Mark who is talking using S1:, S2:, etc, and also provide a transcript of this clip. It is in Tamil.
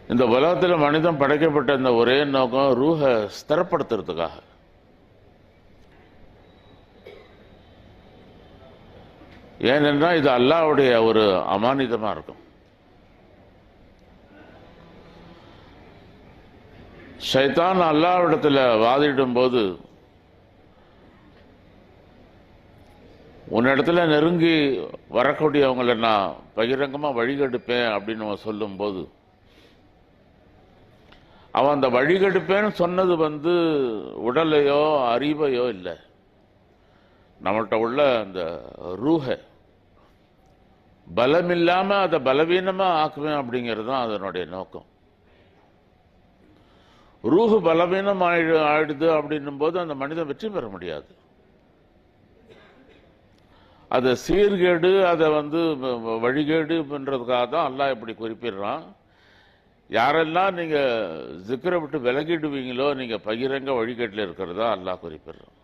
S1: இந்த உலகத்தில் மனிதன் படைக்கப்பட்ட இந்த ஒரே நோக்கம் ரூஹ ஸ்திரப்படுத்துறதுக்காக. ஏனென்றால் இது அல்லாஹ்வுடைய ஒரு அமானிதமாக இருக்கும். ஷைத்தான் அல்லாஹ்விடத்தில் வாதிடும் போது, உன்னிடத்துல நெருங்கி வரக்கூடியவங்களை நான் பகிரங்கமாக வழிகெடுப்பேன் அப்படின்னு சொல்லும்போது, அவன் அந்த வழிகெடுப்பேன்னு சொன்னது உடலையோ அறிவையோ இல்லை, நம்மள்கிட்ட உள்ள அந்த ரூஹ பலம் இல்லாமல் அதை பலவீனமாக ஆக்குவேன் அப்படிங்கிறது தான் அதனுடைய நோக்கம். ரூஹு பலவீனம் ஆயிடுது அப்படின்னும் போது அந்த மனிதன் வெற்றி பெற முடியாது. அதை சீர்கேடு, அதை வழிகேடு பண்றதுக்காக தான் அல்லாஹ் இப்படி குறிப்பிடுறான். யாரெல்லாம் நீங்க ஜிக்ரை விட்டு விலகிடுவீங்களோ நீங்க பகிரங்க வழிகேட்டில் இருக்கிறதா அல்லாஹ் குறிப்பிடுறான்.